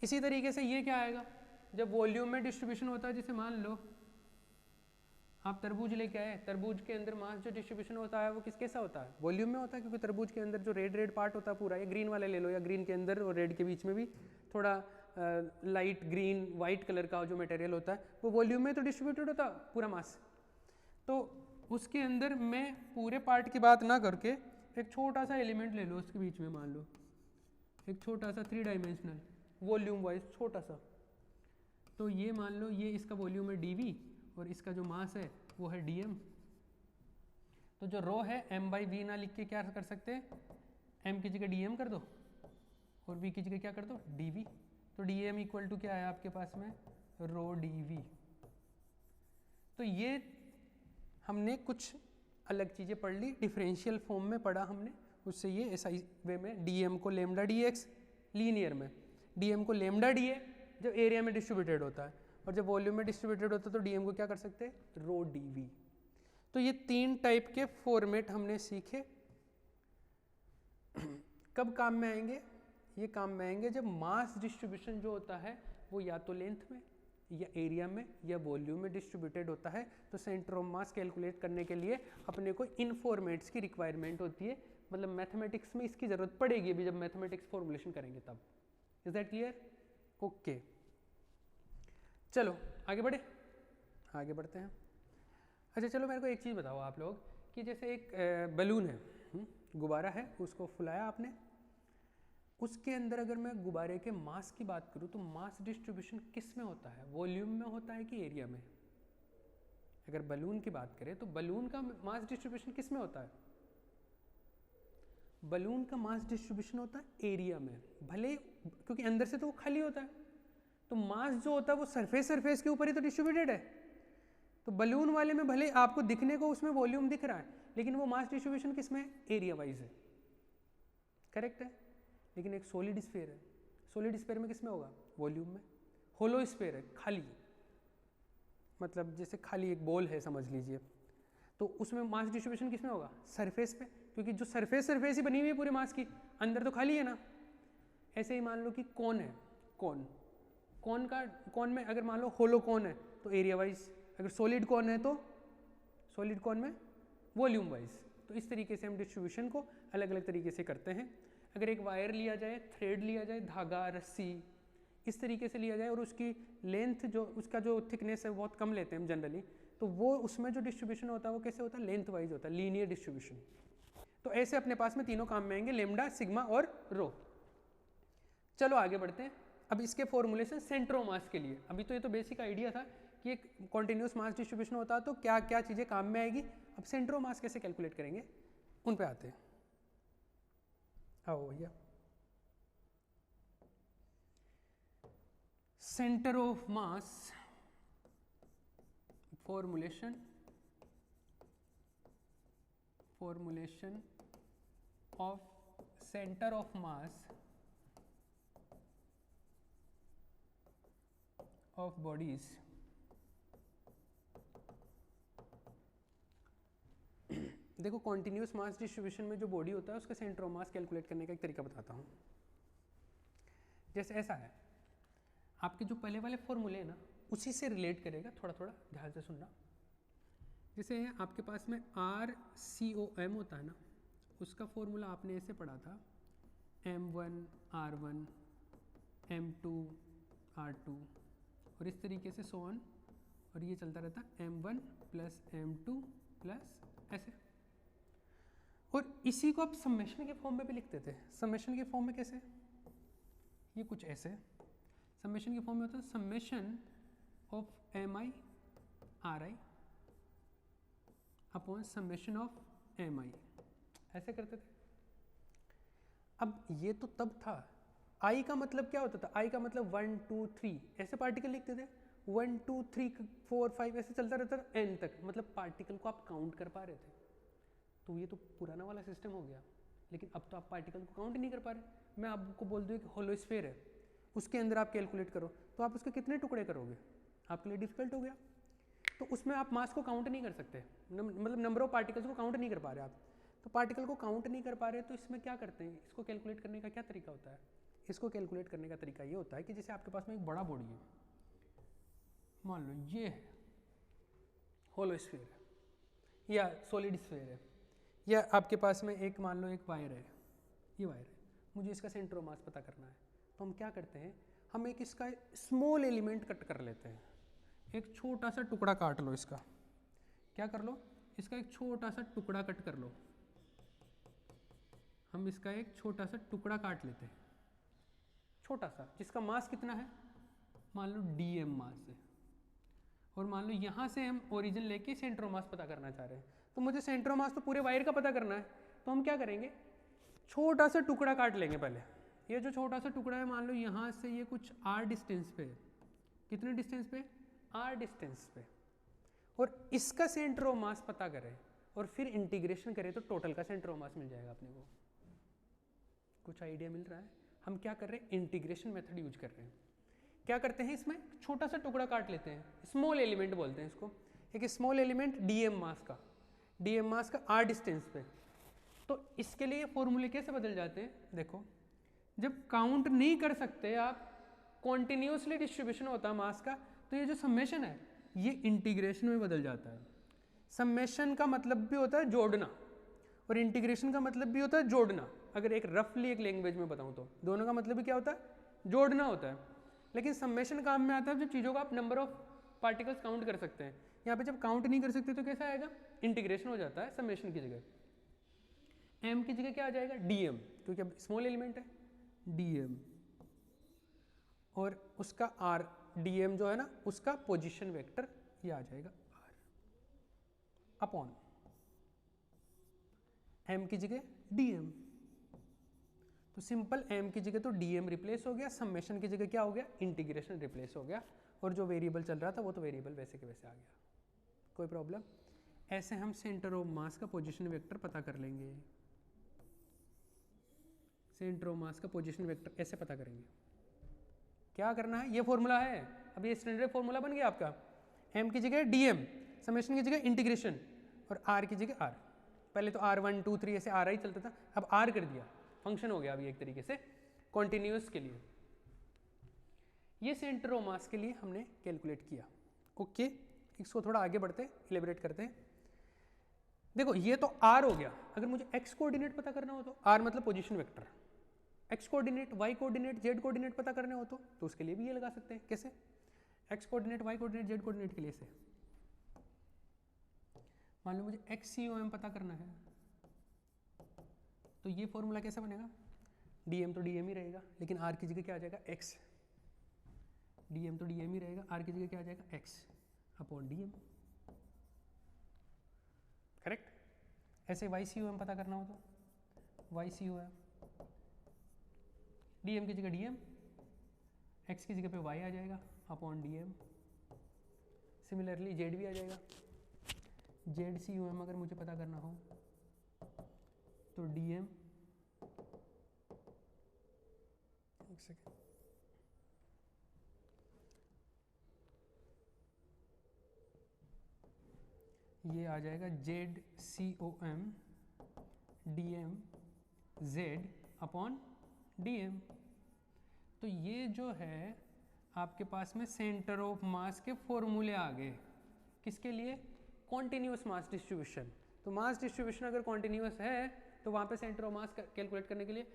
इसी तरीके से ये क्या आएगा, जब वॉल्यूम में डिस्ट्रीब्यूशन होता है, जैसे मान लो आप तरबूज लेके आए, तरबूज के अंदर मास जो डिस्ट्रीब्यूशन होता है वो कैसा होता है, वॉल्यूम में होता है, क्योंकि तरबूज के अंदर जो रेड पार्ट होता है पूरा, ये ग्रीन वाले ले लो, या ग्रीन के अंदर और रेड के बीच में भी थोड़ा लाइट ग्रीन वाइट कलर का जो मटेरियल होता है वो वॉल्यूम में तो डिस्ट्रीब्यूटेड होता है पूरा मास। तो उसके अंदर मैं पूरे पार्ट की बात ना करके एक छोटा सा एलिमेंट ले लो उसके बीच में, मान लो एक छोटा सा 3 डायमेंशनल वॉल्यूम वाइज छोटा सा, तो ये मान लो ये इसका वॉल्यूम है dv और इसका जो मास है वो है dm। तो जो रो है m/v ना लिख के क्या कर सकते हैं, m की जगह dm कर दो और v की जगह क्या कर दो dv। तो dm इक्वल टू क्या है आपके पास में रो dv। तो ये हमने कुछ अलग चीज़ें पढ़ ली, डिफरेंशियल फॉर्म में पढ़ा हमने, उससे ये ऐसा वे में dm को लेमडा dx लीनियर में, dm को लेमडा dA जब एरिया में डिस्ट्रीब्यूटेड होता है, और जब वॉल्यूम में डिस्ट्रीब्यूटेड होता है तो dm को क्या कर सकते हैं रो dv। तो ये 3 टाइप के फॉर्मेट हमने सीखे। कब काम में आएंगे, ये काम में आएंगे जब मास डिस्ट्रीब्यूशन जो होता है वो या तो लेंथ में या एरिया में या वॉल्यूम में डिस्ट्रीब्यूटेड होता है। तो सेंटर ऑफ मास कैलकुलेट करने के लिए अपने को इन फॉर्मेट्स की रिक्वायरमेंट होती है, मतलब मैथमेटिक्स में इसकी ज़रूरत पड़ेगी भी जब मैथमेटिक्स फॉर्मुलेशन करेंगे तब। Is that clear? ओके, चलो आगे बढ़े, आगे बढ़ते हैं। अच्छा चलो मेरे को एक चीज़ बताओ आप लोग कि जैसे एक बलून है, गुब्बारा है, उसको फुलाया आपने, उसके अंदर अगर मैं गुब्बारे के मास की बात करूं तो मास डिस्ट्रीब्यूशन किस में होता है, वॉल्यूम में होता है कि एरिया में? अगर बलून की बात करें तो बलून का मास डिस्ट्रीब्यूशन किस में होता है? बलून का मास डिस्ट्रीब्यूशन होता है एरिया में, भले क्योंकि अंदर से तो वो खाली होता है, तो मास जो होता है वो सरफेस के ऊपर ही तो डिस्ट्रीब्यूटेड है। तो बलून वाले में भले आपको दिखने को उसमें वॉल्यूम दिख रहा है, लेकिन वो मास डिस्ट्रीब्यूशन किस में, एरिया वाइज है, करेक्ट है। लेकिन एक सॉलिड स्फीयर है, सॉलिड स्फीयर में किस में होगा, वॉल्यूम में। होलो स्फीयर है, खाली, मतलब जैसे खाली एक बॉल है समझ लीजिए, तो उसमें मास डिस्ट्रीब्यूशन किस में होगा, सरफेस पे, क्योंकि जो सरफेस ही बनी हुई है पूरे मास की, अंदर तो खाली है ना। ऐसे ही मान लो कि कौन है, कौन में अगर मान लो होलो कौन है तो एरिया वाइज, अगर सॉलिड कौन है तो सॉलिड कौन में वॉल्यूम वाइज। तो इस तरीके से हम डिस्ट्रीब्यूशन को अलग अलग तरीके से करते हैं। अगर एक वायर लिया जाए, थ्रेड लिया जाए, धागा, रस्सी, इस तरीके से लिया जाए और उसकी लेंथ जो उसका जो थिकनेस है बहुत कम लेते हैं हम जनरली, तो वो उसमें जो डिस्ट्रीब्यूशन होता है वो कैसे होता है, लेंथ वाइज होता है, लीनियर डिस्ट्रीब्यूशन। तो ऐसे अपने पास में तीनों काम में आएंगे, लेमडा, सिग्मा और रो। चलो आगे बढ़ते हैं। अब इसके फॉर्मुलेशन सेंटर ऑफ मास के लिए, अभी तो ये तो बेसिक आइडिया था कि एक कॉन्टिन्यूस मास डिस्ट्रीब्यूशन होता है तो क्या क्या चीज़ें काम में आएगी। अब सेंटर ऑफ मास कैसे कैलकुलेट करेंगे उन पे आते हैं। आओ भैया, centre of mass formulation of centre of mass of bodies. देखो कॉन्टिन्यूस मास डिस्ट्रीब्यूशन में जो बॉडी होता है उसका सेंटर ऑफ मास कैलकुलेट करने का एक तरीका बताता हूँ। जैसे ऐसा है, आपके जो पहले वाले फॉर्मूले हैं ना उसी से रिलेट करेगा, थोड़ा थोड़ा ध्यान से सुनना। जैसे आपके पास में RCOM होता है ना, उसका फॉर्मूला आपने ऐसे पढ़ा था, M1 R1 M2 R2 और इस तरीके से सो ऑन, और ये चलता रहता M1 प्लस M2 प्लस ऐसे। और इसी को आप समेशन के फॉर्म में भी लिखते थे। समेशन के फॉर्म में कैसे, ये कुछ ऐसे समेशन के फॉर्म में होता है, summation of MI RI upon summation of MI, ऐसे करते थे। अब ये तो तब था, I का मतलब क्या होता था, I का मतलब 1 2 3 ऐसे पार्टिकल लिखते थे, 1 2 3 4 5 ऐसे चलता रहता था n तक, मतलब पार्टिकल को आप काउंट कर पा रहे थे। तो ये तो पुराना वाला सिस्टम हो गया, लेकिन अब तो आप पार्टिकल को काउंट नहीं कर पा रहे। मैं आपको बोल दूँ कि होलोस्फीयर है, उसके अंदर आप कैलकुलेट करो तो आप उसके कितने टुकड़े करोगे, आपके लिए डिफिकल्ट हो गया। तो उसमें आप मास को काउंट नहीं कर सकते, मतलब नंबर ऑफ पार्टिकल्स को काउंट नहीं कर पा रहे आप। तो पार्टिकल को काउंट नहीं कर पा रहे तो इसमें क्या करते हैं, इसको कैलकुलेट करने का क्या तरीका होता है? इसको कैलकुलेट करने का तरीका ये होता है कि जैसे आपके पास में एक बड़ा बॉडी है, मान लो ये है होलो स्फीयर है या सॉलिड स्फीयर है, या आपके पास में एक मान लो एक वायर है, ये वायर है, मुझे इसका सेंटर ऑफ मास पता करना है। तो हम क्या करते हैं, हम एक इसका स्मॉल एलिमेंट कट कर लेते हैं, एक छोटा सा टुकड़ा काट लो इसका, क्या कर लो, इसका एक छोटा सा टुकड़ा कट कर लो, हम इसका एक छोटा सा टुकड़ा काट लेते हैं, छोटा सा, जिसका मास कितना है, मान लो dm मास है, और मान लो यहाँ से हम ओरिजिन लेके सेंटर ऑफ मास पता करना चाह रहे हैं। तो मुझे सेंटर ऑफ मास तो पूरे वायर का पता करना है, तो हम क्या करेंगे, छोटा सा टुकड़ा काट लेंगे पहले। ये जो छोटा सा टुकड़ा है, मान लो यहाँ से ये कुछ r डिस्टेंस पे है, कितने डिस्टेंस पे, r डिस्टेंस पे, और इसका सेंटर ऑफ मास पता करें और फिर इंटीग्रेशन करें तो टोटल का सेंटर ऑफ मास मिल जाएगा अपने को। कुछ आइडिया मिल रहा है? हम क्या कर रहे हैं, इंटीग्रेशन मेथड यूज कर रहे हैं। क्या करते हैं, इसमें छोटा सा टुकड़ा काट लेते हैं, स्मॉल एलिमेंट बोलते हैं इसको, एक स्मॉल एलिमेंट dm मास का r डिस्टेंस पे। तो इसके लिए फॉर्मूले कैसे बदल जाते हैं, देखो, जब काउंट नहीं कर सकते आप, कॉन्टिन्यूसली डिस्ट्रीब्यूशन होता है मास का, तो ये जो समेशन है ये इंटीग्रेशन में बदल जाता है। समेशन का मतलब भी होता है जोड़ना और इंटीग्रेशन का मतलब भी होता है जोड़ना। अगर एक रफली एक लैंग्वेज में बताऊं तो दोनों का मतलब भी क्या होता है, जोड़ना होता है। लेकिन समेशन काम में आता है जब चीज़ों का आप नंबर ऑफ पार्टिकल्स काउंट कर सकते हैं। यहाँ पे जब काउंट नहीं कर सकते तो कैसा आएगा, इंटीग्रेशन हो जाता है समेशन की जगह। m की जगह क्या आ जाएगा, dm, क्योंकि अब स्मॉल एलिमेंट है, dm, और उसका r, dm जो है ना उसका पोजीशन वेक्टर ये आ जाएगा r अपॉन m की जगह dm। तो सिंपल m की जगह तो dm रिप्लेस हो गया, समेशन की जगह क्या हो गया, इंटीग्रेशन रिप्लेस हो गया, और जो वेरिएबल चल रहा था वो तो वेरिएबल वैसे के वैसे आ गया। कोई प्रॉब्लम? ऐसे हम सेंटर ऑफ मास का पोजीशन वेक्टर पता कर लेंगे। सेंटर ऑफ मास का पोजीशन वेक्टर ऐसे पता करेंगे। क्या करना है, ये फॉर्मूला है, अब ये स्टैंडर्ड फॉर्मूला बन गया आपका, m की जगह dm, समेशन की जगह इंटीग्रेशन, और r की जगह r। पहले तो r1 2 3 ऐसे r ही चलता था, अब r कर दिया, फंक्शन हो गया अभी एक तरीके से कॉन्टिन्यूस के लिए। ये सेंटर ऑफ मास के लिए हमने कैलकुलेट किया। ओके, इसको थोड़ा आगे बढ़ते इलेबरेट करते हैं। देखो ये तो r हो गया, अगर मुझे x कोऑर्डिनेट पता करना हो तो r मतलब position vector, x coordinate, y coordinate, z coordinate पता करने हो तो उसके लिए भी ये लगा सकते हैं। कैसे, x coordinate, y coordinate, z coordinate के लिए से, मान लो मुझे XCOM पता करना है तो ये फॉर्मूला कैसा बनेगा, dm तो dm ही रहेगा, लेकिन r की जगह क्या आ जाएगा, x, dm तो dm ही रहेगा, r की जगह क्या आ जाएगा, x अपॉन dm। करेक्ट। ऐसे YCOM पता करना हो तो YCOM, dm की जगह dm, x की जगह पे y आ जाएगा अपॉन dm। सिमिलरली z भी आ जाएगा, ZCOM अगर मुझे पता करना हो तो dm, एक सेकेंड, ये आ जाएगा ZCOM dm z upon dm। तो ये जो है आपके पास में सेंटर ऑफ मास के फॉर्मूले आ गए, किसके लिए, कॉन्टिन्यूस मास डिस्ट्रीब्यूशन। तो मास डिस्ट्रीब्यूशन अगर कॉन्टिन्यूस है तो वहाँ पे सेंटर ऑफ मास कैलकुलेट करने के लिए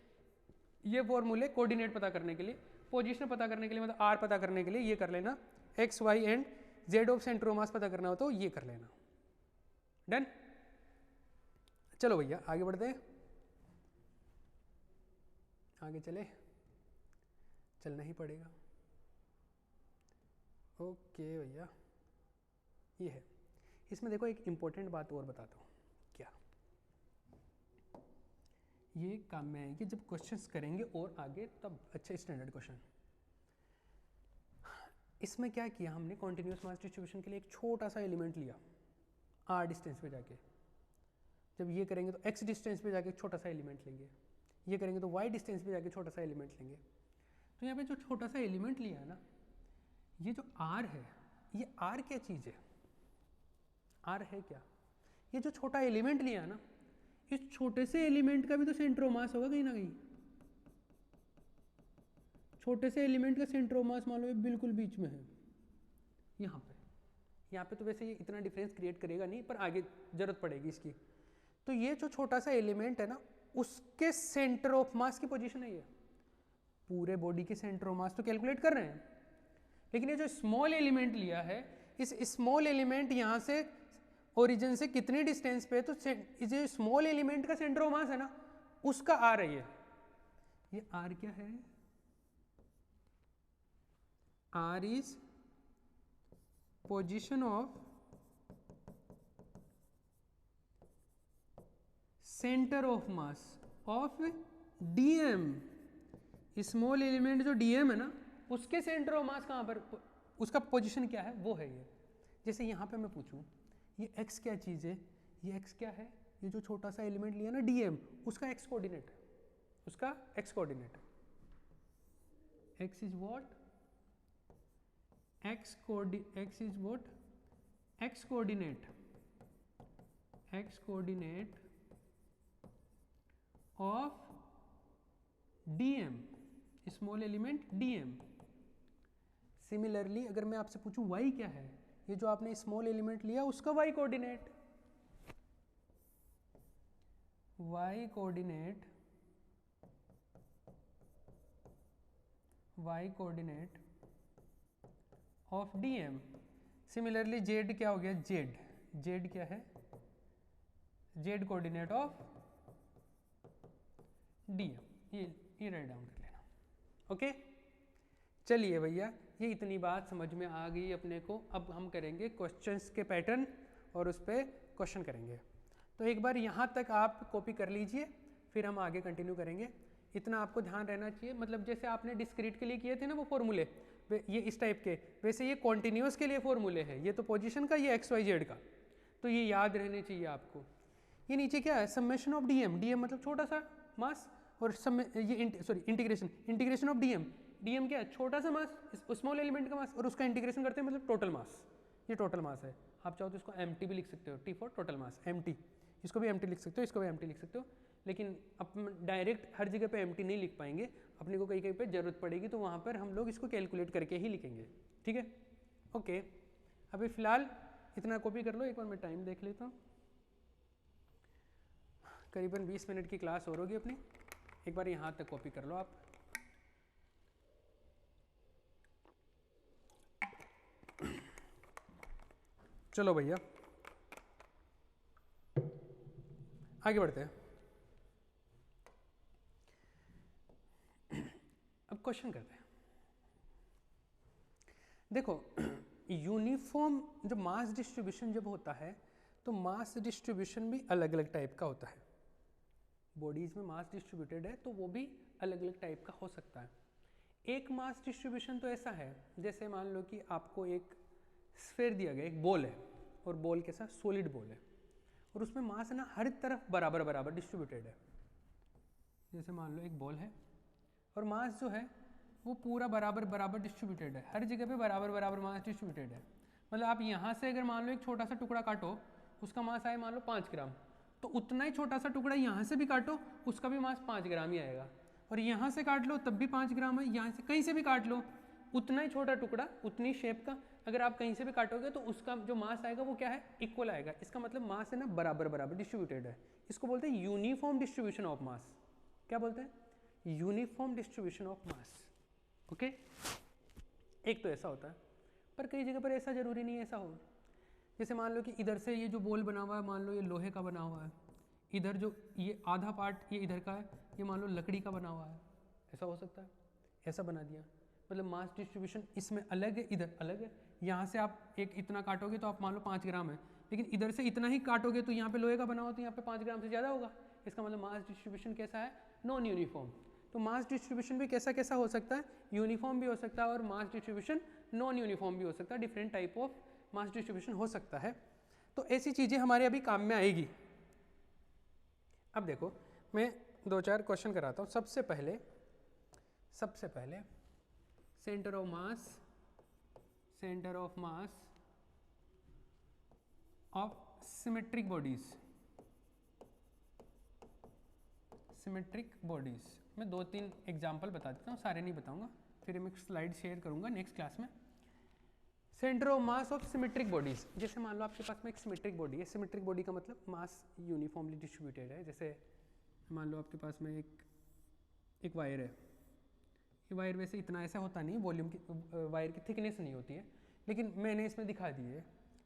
ये फॉर्मूले, कोऑर्डिनेट पता करने के लिए, पोजीशन पता करने के लिए, मतलब r पता करने के लिए ये कर लेना, x y and z of centre of मास पता करना हो तो ये कर लेना। डन। चलो भैया आगे बढ़ते हैं, आगे चले, चलना ही पड़ेगा। ओके भैया, ये है, इसमें देखो एक इंपॉर्टेंट बात और बताता हूँ। क्या ये काम में आएगी जब क्वेश्चंस करेंगे और आगे, तब अच्छा स्टैंडर्ड क्वेश्चन। इसमें क्या किया हमने, कॉन्टिन्यूस मास डिस्ट्रीब्यूशन के लिए एक छोटा सा एलिमेंट लिया r डिस्टेंस पे जाके, जब ये करेंगे तो x डिस्टेंस पे जाके छोटा सा एलिमेंट लेंगे, ये करेंगे तो y डिस्टेंस पे जाके छोटा सा एलिमेंट लेंगे। तो यहाँ पे जो छोटा सा एलिमेंट लिया है ना, ये जो r है, ये r क्या चीज़ है, आर है क्या? ये जो छोटा एलिमेंट लिया ना, इस छोटे से एलिमेंट का भी तो सेंटर ऑफ मास होगा कहीं ना कहीं। छोटे से एलिमेंट का सेंटर ऑफ मास मान लो ये बिल्कुल बीच में है, यहाँ पे तो वैसे ये इतना डिफरेंस क्रिएट करेगा नहीं, पर आगे जरूरत पड़ेगी इसकी। तो ये जो छोटा सा एलिमेंट है ना, उसके सेंटर ऑफ मास की पोजीशन है ये। पूरे बॉडी के सेंटर ऑफ मास तो कैलकुलेट कर रहे हैं, लेकिन ये जो स्मॉल एलिमेंट लिया है, इस स्मॉल एलिमेंट यहाँ से ओरिजिन से कितनी डिस्टेंस पे है, तो जो स्मॉल एलिमेंट का सेंटर ऑफ मास है ना, उसका आर है ये आर क्या है? R is position of centre of mass of DM. Small element जो डीएम है ना, उसके सेंटर ऑफ मास कहाँ पर, उसका पोजीशन क्या है, वो है ये। जैसे यहाँ पे मैं पूछूं ये x क्या चीज़ है, ये x क्या है, ये जो छोटा सा एलिमेंट लिया ना डीएम, उसका x कोऑर्डिनेट है, उसका x कोऑर्डिनेट है। x is what? x is what? x coordinate of DM, small element DM. Similarly अगर मैं आपसे पूछूं y क्या है, ये जो आपने स्मॉल एलिमेंट लिया उसका y coordinate, of DM. Similarly z क्या हो गया? z क्या है? z coordinate of DM. ये राइट डाउन कर लेना। ओके, चलिए भैया, ये इतनी बात समझ में आ गई अपने को। अब हम करेंगे क्वेश्चंस के पैटर्न और उस पर क्वेश्चन करेंगे। तो एक बार यहाँ तक आप कॉपी कर लीजिए, फिर हम आगे कंटिन्यू करेंगे। इतना आपको ध्यान रहना चाहिए, मतलब जैसे आपने डिस्क्रीट के लिए किए थे ना वो फॉर्मूले, ये इस टाइप के, वैसे ये कॉन्टिन्यूस के लिए फॉर्मूले हैं। ये तो पोजीशन का, ये एक्स वाई जेड का, तो ये याद रहने चाहिए आपको। ये नीचे क्या है? Summation of DM. डीएम मतलब छोटा सा मास, और इंटीग्रेशन ऑफ डीएम क्या है? छोटा सा मास, स्मॉल एलिमेंट का मास, और उसका इंटीग्रेशन करते हैं मतलब टोटल मास। ये टोटल मास है। आप चाहो तो इसको एमटी भी लिख सकते हो, T for total mass, MT. इसको भी एमटी लिख सकते हो, इसको भी एमटी लिख सकते हो, लेकिन अब डायरेक्ट हर जगह पे एमटी नहीं लिख पाएंगे, अपने को कहीं कहीं पे जरूरत पड़ेगी, तो वहाँ पर हम लोग इसको कैलकुलेट करके ही लिखेंगे। ठीक है, ओके। अभी फिलहाल इतना कॉपी कर लो। एक बार मैं टाइम देख लेता हूँ, करीबन 20 मिनट की क्लास और होगी अपनी। एक बार यहाँ तक कॉपी कर लो आप। चलो भैया आगे बढ़ते हैं। अब क्वेश्चन करते हैं। देखो, यूनिफॉर्म जब मास डिस्ट्रीब्यूशन जब होता है, तो मास डिस्ट्रीब्यूशन भी अलग अलग टाइप का होता है। बॉडीज में मास डिस्ट्रीब्यूटेड है तो वो भी अलग अलग टाइप का हो सकता है। एक मास डिस्ट्रीब्यूशन तो ऐसा है, जैसे मान लो कि आपको एक स्फीयर दिया गया, एक बॉल है, और बॉल के साथ सॉलिड बॉल है, और उसमें मास ना हर तरफ बराबर बराबर डिस्ट्रीब्यूटेड है। जैसे मान लो एक बॉल है और मास जो है वो पूरा बराबर बराबर डिस्ट्रीब्यूटेड है, हर जगह पे बराबर बराबर मास डिस्ट्रीब्यूटेड है। मतलब आप यहाँ से अगर मान लो एक छोटा सा टुकड़ा काटो, उसका मास आए मान लो 5 ग्राम, तो उतना ही छोटा सा टुकड़ा यहाँ से भी काटो, उसका भी मास 5 ग्राम ही आएगा। और यहाँ से काट लो तब भी 5 ग्राम है, यहाँ से कहीं से भी काट लो उतना ही छोटा टुकड़ा, उतनी शेप का, अगर आप कहीं से भी काटोगे तो उसका जो मास आएगा वो क्या है? इक्वल आएगा। इसका मतलब मास है ना बराबर बराबर डिस्ट्रीब्यूटेड है। इसको बोलते हैं यूनिफॉर्म डिस्ट्रीब्यूशन ऑफ मास। क्या बोलते हैं? Uniform distribution of mass. Okay, एक तो ऐसा होता है, पर कई जगह पर ऐसा जरूरी नहीं ऐसा हो। जैसे मान लो कि इधर से ये जो बॉल बना हुआ है, मान लो ये लोहे का बना हुआ है, इधर जो ये आधा पार्ट ये इधर का है, ये मान लो लकड़ी का बना हुआ है, ऐसा हो सकता है। ऐसा बना दिया, मतलब मास डिस्ट्रीब्यूशन इसमें अलग है, इधर अलग है। यहाँ से आप एक इतना काटोगे तो आप मान लो 5 ग्राम है, लेकिन इधर से इतना ही काटोगे तो यहाँ पे लोहे का बना हो तो यहाँ पे 5 ग्राम से ज़्यादा होगा। इसका मतलब मास डिस्ट्रीब्यूशन कैसा है? Non uniform. तो मास डिस्ट्रीब्यूशन भी कैसा कैसा हो सकता है? यूनिफॉर्म भी हो सकता है और मास डिस्ट्रीब्यूशन नॉन यूनिफॉर्म भी हो सकता है। Different type of mass distribution हो सकता है। तो ऐसी चीज़ें हमारे अभी काम में आएगी। अब देखो, मैं 2-4 क्वेश्चन कराता हूँ। सबसे पहले centre of mass of symmetric bodies. Symmetric bodies मैं 2-3 एग्जाम्पल बता देता हूँ, सारे नहीं बताऊंगा, फिर मैं स्लाइड शेयर करूंगा नेक्स्ट क्लास में। Centre of mass of symmetric bodies, जैसे मान लो आपके पास में एक सिमेट्रिक बॉडी है। सिमेट्रिक बॉडी का मतलब मास यूनिफॉर्मली डिस्ट्रीब्यूटेड है। जैसे मान लो आपके पास में एक वायर है, ये वायर वैसे इतना ऐसा होता नहीं, वॉल्यूम की वायर की थिकनेस नहीं होती है, लेकिन मैंने इसमें दिखा दी है।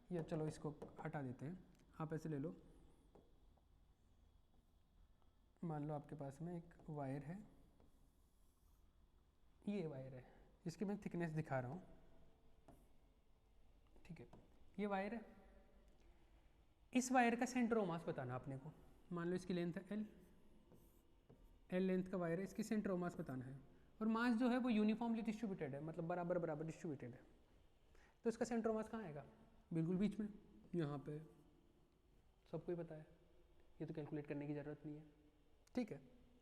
या चलो इसको हटा देते हैं, आप ऐसे ले लो। मान लो आपके पास में एक वायर है, ये वायर है, इसकी मैं थिकनेस दिखा रहा हूँ, ठीक है। ये वायर है, इस वायर का सेंटर ऑफ मास बताना आपने को। मान लो इसकी लेंथ है एल लेंथ का वायर है, इसकी सेंटर ऑफ मास बताना है। और मास जो है वो यूनिफॉर्मली डिस्ट्रीब्यूटेड है, मतलब बराबर बराबर डिस्ट्रीब्यूटेड है। तो इसका सेंटर ऑफ मास कहाँ आएगा? बिल्कुल बीच में, यहाँ पे। सबको ही पता है, ये तो कैलकुलेट करने की ज़रूरत नहीं है, ठीक है,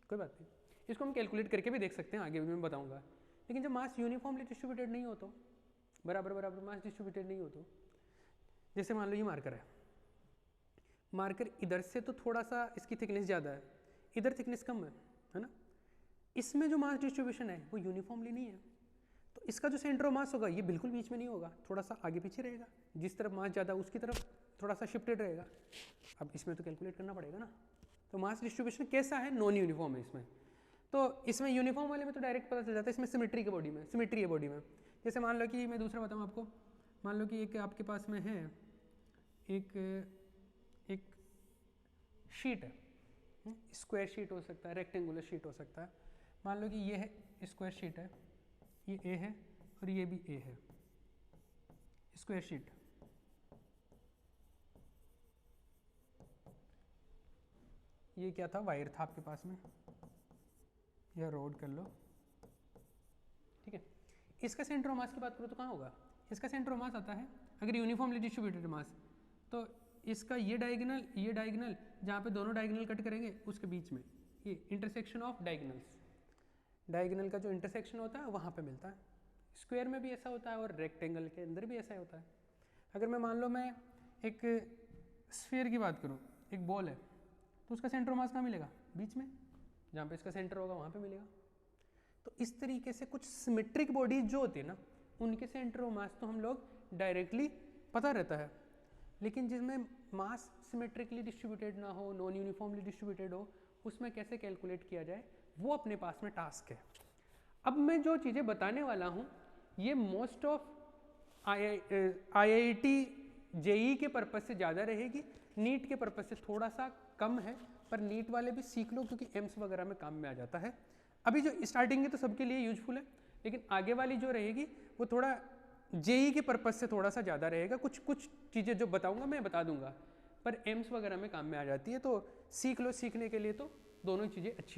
कोई बात नहीं। इसको हम कैलकुलेट करके भी देख सकते हैं, आगे भी मैं बताऊँगा। लेकिन जब मास यूनिफॉर्मली डिस्ट्रीब्यूटेड नहीं हो तो, बराबर बराबर मास डिस्ट्रीब्यूटेड नहीं हो तो, जैसे मान लो ये मार्कर है, मार्कर इधर से तो थोड़ा सा इसकी थिकनेस ज़्यादा है, इधर थिकनेस कम है ना। इसमें जो मास डिस्ट्रीब्यूशन है वो यूनिफॉर्मली नहीं है, तो इसका जो सेंटर ऑफ मास होगा ये बिल्कुल बीच में नहीं होगा, थोड़ा सा आगे पीछे रहेगा। जिस तरफ मास ज़्यादा उसकी तरफ थोड़ा सा शिफ्टेड रहेगा। अब इसमें तो कैलकुलेट करना पड़ेगा ना। तो मास डिस्ट्रीब्यूशन कैसा है? नॉन यूनिफॉर्म है इसमें। तो इसमें यूनिफॉर्म वाले में तो डायरेक्ट पता चल जाता है, इसमें सिमेट्री की बॉडी में, सिमेट्री है बॉडी में। जैसे मान लो कि मैं दूसरा बताऊँ आपको, मान लो कि एक आपके पास में है एक शीट है, स्क्वायर शीट हो सकता है, रेक्टेंगुलर शीट हो सकता है। मान लो कि ये है स्क्वायर शीट है, ये ए है और ये भी ए है, स्क्वायर शीट। ये क्या था? वायर था आपके पास में, यह रोड कर लो, ठीक है। इसका सेंटर ऑफ मास की बात करो तो कहाँ होगा? इसका सेंटर ऑफ मास आता है, अगर यूनिफॉर्मली डिस्ट्रीब्यूटेड मास, तो इसका ये डायगोनल जहाँ पे दोनों डायगोनल कट करेंगे उसके बीच में, ये इंटरसेक्शन ऑफ डायगोनल्स, डायगोनल का जो इंटरसेक्शन होता है वहाँ पे मिलता है। स्क्वायर में भी ऐसा होता है और रेक्टेंगल के अंदर भी ऐसा ही होता है। अगर मैं मान लो मैं एक स्फीयर की बात करूँ, एक बॉल है, तो उसका सेंटर ऑफ मास कहाँ मिलेगा? बीच में, जहाँ पे इसका सेंटर होगा वहाँ पे मिलेगा। तो इस तरीके से कुछ सिमेट्रिक बॉडीज जो होती है ना, उनके सेंटर ऑफ मास तो हम लोग डायरेक्टली पता रहता है, लेकिन जिसमें मास सिमेट्रिकली डिस्ट्रीब्यूटेड ना हो, नॉन यूनिफॉर्मली डिस्ट्रीब्यूटेड हो, उसमें कैसे कैलकुलेट किया जाए वो अपने पास में टास्क है। अब मैं जो चीज़ें बताने वाला हूँ ये मोस्ट ऑफ IIT JEE के पर्पज़ से ज़्यादा रहेगी, नीट के पर्पज़ से थोड़ा सा कम है, पर नीट वाले भी सीख लो क्योंकि एम्स वगैरह में काम में आ जाता है। अभी जो स्टार्टिंग है तो सबके लिए यूजफुल है, लेकिन आगे वाली जो रहेगी वो थोड़ा JEE के पर्पज़ से थोड़ा सा ज़्यादा रहेगा। कुछ चीज़ें जो बताऊंगा मैं बता दूंगा, पर एम्स वगैरह में काम में आ जाती है, तो सीख लो। सीखने के लिए तो दोनों चीज़ें अच्छी